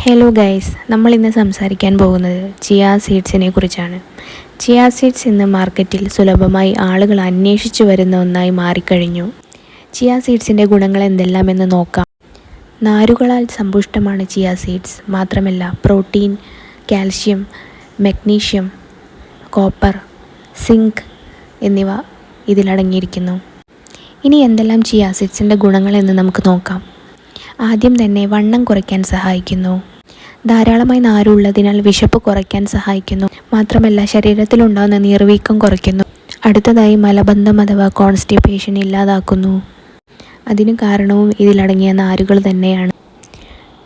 Hello guys, നമ്മൾ ഇന്ന് സംസാരിക്കാൻ പോകുന്നത് ചിയ സീഡ്സിനെ കുറിച്ചാണ്. ചിയ സീഡ്സ് ഇന്ന് മാർക്കറ്റിൽ സുലഭമായി ആളുകൾ അന്വേഷിച്ചു വരുന്ന ഒന്നായി മാറിക്കഴിഞ്ഞു. ചിയ സീഡ്സിൻ്റെ ഗുണങ്ങൾ എന്തെല്ലാമെന്ന് നോക്കാം. നാരുകളാൽ സമ്പുഷ്ടമാണ് ചിയ സീഡ്സ്. മാത്രമല്ല protein, calcium, magnesium, copper, zinc എന്നിവ ഇതിലടങ്ങിയിരിക്കുന്നു. ഇനി എന്തെല്ലാം ചിയ സീഡ്സിൻ്റെ ഗുണങ്ങൾ എന്ന് നമുക്ക് നോക്കാം. ആദ്യം തന്നെ വണ്ണം കുറയ്ക്കാൻ സഹായിക്കുന്നു. ധാരാളമായി നാരുള്ളതിനാൽ വിശപ്പ് കുറയ്ക്കാൻ സഹായിക്കുന്നു. മാത്രമല്ല ശരീരത്തിലുണ്ടാകുന്ന നീർവീക്കം കുറയ്ക്കുന്നു. അടുത്തതായി മലബന്ധം അഥവാ കോൺസ്റ്റിപ്പേഷൻ ഇല്ലാതാക്കുന്നു. അതിന് കാരണവും ഇതിലടങ്ങിയ നാരുകൾ തന്നെയാണ്.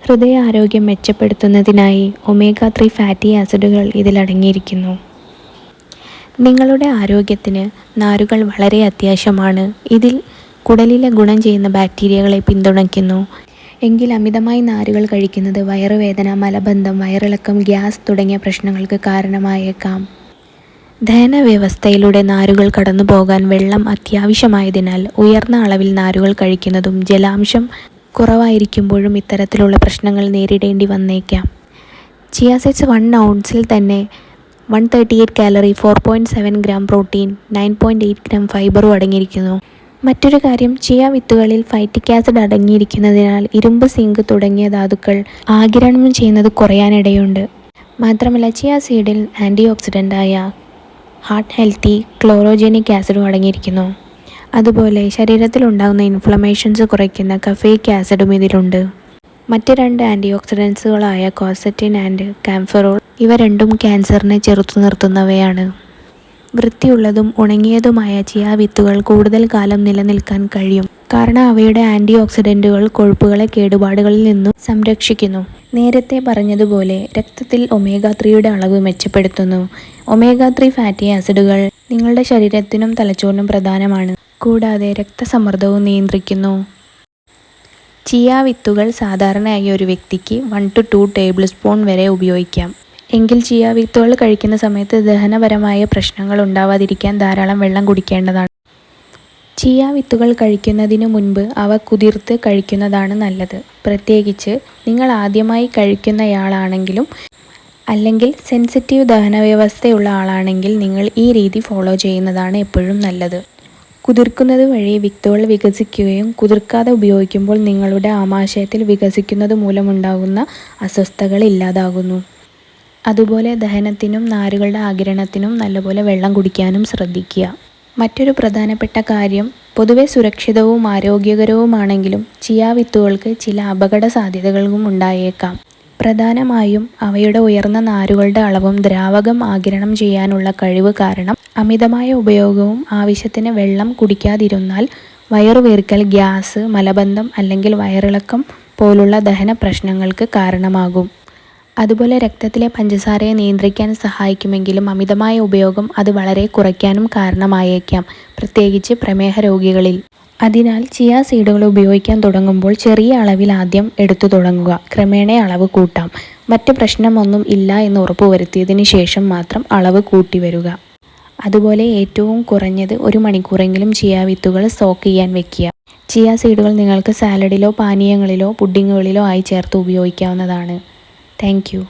ഹൃദയാരോഗ്യം മെച്ചപ്പെടുത്തുന്നതിനായി ഒമേഗ 3 ഫാറ്റി ആസിഡുകൾ ഇതിലടങ്ങിയിരിക്കുന്നു. നിങ്ങളുടെ ആരോഗ്യത്തിന് നാരുകൾ വളരെ അത്യാവശ്യമാണ്. ഇതിൽ കുടലിലെ ഗുണം ചെയ്യുന്ന ബാക്ടീരിയകളെ പിന്തുണയ്ക്കുന്നു. എങ്കിൽ അമിതമായി നാരുകൾ കഴിക്കുന്നത് വയറുവേദന, മലബന്ധം, വയറിളക്കം, ഗ്യാസ് തുടങ്ങിയ പ്രശ്നങ്ങൾക്ക് കാരണമായേക്കാം. ദഹനവ്യവസ്ഥയിലൂടെ നാരുകൾ കടന്നു പോകാൻ വെള്ളം അത്യാവശ്യമായതിനാൽ ഉയർന്ന അളവിൽ നാരുകൾ കഴിക്കുന്നതും ജലാംശം കുറവായിരിക്കുമ്പോഴും ഇത്തരത്തിലുള്ള പ്രശ്നങ്ങൾ നേരിടേണ്ടി വന്നേക്കാം. ചിയ സീഡ്സ് 1 ഔൺസിൽ തന്നെ 138 കാലറി, 4.7 ഗ്രാം പ്രോട്ടീൻ, 9.8 ഗ്രാം ഫൈബറും അടങ്ങിയിരിക്കുന്നു. മറ്റൊരു കാര്യം, ചിയ വിത്തുകളിൽ ഫൈറ്റിക് ആസിഡ് അടങ്ങിയിരിക്കുന്നതിനാൽ ഇരുമ്പ്, സിങ്ക് തുടങ്ങിയ ധാതുക്കൾ ആഗിരണം ചെയ്യുന്നത് കുറയാനിടയുണ്ട്. മാത്രമല്ല ചിയ സീഡിൽ ആൻറ്റി ഓക്സിഡൻ്റായ ഹാർട്ട് ഹെൽത്തി ക്ലോറോജനിക് ആസിഡും അടങ്ങിയിരിക്കുന്നു. അതുപോലെ ശരീരത്തിലുണ്ടാകുന്ന ഇൻഫ്ലമേഷൻസ് കുറയ്ക്കുന്ന കഫേയിക് ആസിഡും ഇതിലുണ്ട്. മറ്റ് 2 ആൻറ്റി ഓക്സിഡൻസുകളായ ക്വർസെറ്റിൻ ആൻഡ് കാംഫറോൾ ഇവ രണ്ടും ക്യാൻസറിനെ ചെറുത്തു നിർത്തുന്നവയാണ്. വൃത്തിയുള്ളതും ഉണങ്ങിയതുമായ ചിയ വിത്തുകൾ കൂടുതൽ കാലം നിലനിൽക്കാൻ കഴിയും. കാരണം അവയുടെ ആൻറ്റി ഓക്സിഡൻറ്റുകൾ കൊഴുപ്പുകളെ കേടുപാടുകളിൽ നിന്നും സംരക്ഷിക്കുന്നു. നേരത്തെ പറഞ്ഞതുപോലെ രക്തത്തിൽ ഒമേഗ 3യുടെ അളവ് മെച്ചപ്പെടുത്തുന്നു. ഒമേഗ 3 ഫാറ്റി ആസിഡുകൾ നിങ്ങളുടെ ശരീരത്തിനും തലച്ചോറിനും പ്രധാനമാണ്. കൂടാതെ രക്തസമ്മർദ്ദവും നിയന്ത്രിക്കുന്നു. ചിയ വിത്തുകൾ സാധാരണയായി ഒരു വ്യക്തിക്ക് 1 to 2 ടേബിൾ സ്പൂൺ വരെ ഉപയോഗിക്കാം. എങ്കിൽ ചിയ വിത്തുകൾ കഴിക്കുന്ന സമയത്ത് ദഹനപരമായ പ്രശ്നങ്ങൾ ഉണ്ടാവാതിരിക്കാൻ ധാരാളം വെള്ളം കുടിക്കേണ്ടതാണ്. ചിയ വിത്തുകൾ കഴിക്കുന്നതിന് മുൻപ് അവ കുതിർത്ത് കഴിക്കുന്നതാണ് നല്ലത്. പ്രത്യേകിച്ച് നിങ്ങൾ ആദ്യമായി കഴിക്കുന്നയാളാണെങ്കിലും അല്ലെങ്കിൽ സെൻസിറ്റീവ് ദഹനവ്യവസ്ഥയുള്ള ആളാണെങ്കിൽ നിങ്ങൾ ഈ രീതി ഫോളോ ചെയ്യുന്നതാണ് എപ്പോഴും നല്ലത്. കുതിർക്കുന്നത് വഴി വിത്തുകൾ വികസിക്കുകയും കുതിർക്കാതെ ഉപയോഗിക്കുമ്പോൾ നിങ്ങളുടെ ആമാശയത്തിൽ വികസിക്കുന്നത് മൂലമുണ്ടാകുന്ന അസ്വസ്ഥതകൾ ഇല്ലാതാകുന്നു. അതുപോലെ ദഹനത്തിനും നാരുകളുടെ ആഗിരണത്തിനും നല്ലപോലെ വെള്ളം കുടിക്കാനും ശ്രദ്ധിക്കുക. മറ്റൊരു പ്രധാനപ്പെട്ട കാര്യം, പൊതുവെ സുരക്ഷിതവും ആരോഗ്യകരവുമാണെങ്കിലും ചിയ വിത്തുകൾക്ക് ചില അപകട സാധ്യതകളും ഉണ്ടായേക്കാം. പ്രധാനമായും അവയുടെ ഉയർന്ന നാരുകളുടെ അളവും ദ്രാവകം ആഗിരണം ചെയ്യാനുള്ള കഴിവ് കാരണം അമിതമായ ഉപയോഗവും ആവശ്യത്തിന് വെള്ളം കുടിക്കാതിരുന്നാൽ വയറുവീർക്കൽ, ഗ്യാസ്, മലബന്ധം അല്ലെങ്കിൽ വയറിളക്കം പോലുള്ള ദഹന പ്രശ്നങ്ങൾക്ക് കാരണമാകും. അതുപോലെ രക്തത്തിലെ പഞ്ചസാരയെ നിയന്ത്രിക്കാൻ സഹായിക്കുമെങ്കിലും അമിതമായ ഉപയോഗം അത് വളരെ കുറയ്ക്കാനും കാരണമായേക്കാം, പ്രത്യേകിച്ച് പ്രമേഹ രോഗികളിൽ. അതിനാൽ ചിയ സീഡുകൾ ഉപയോഗിക്കാൻ തുടങ്ങുമ്പോൾ ചെറിയ അളവിൽ ആദ്യം എടുത്തു തുടങ്ങുക. ക്രമേണ അളവ് കൂട്ടാം. മറ്റ് പ്രശ്നമൊന്നും ഇല്ല എന്ന് ഉറപ്പുവരുത്തിയതിന് ശേഷം മാത്രം അളവ് കൂട്ടി വരിക. അതുപോലെ ഏറ്റവും കുറഞ്ഞത് 1 മണിക്കൂറെങ്കിലും ചിയ വിത്തുകൾ സോക്ക് ചെയ്യാൻ വെക്കുക. ചിയ സീഡുകൾ നിങ്ങൾക്ക് സാലഡിലോ പാനീയങ്ങളിലോ പുഡിങ്ങുകളിലോ ആയി ചേർത്ത് ഉപയോഗിക്കാവുന്നതാണ്. Thank you.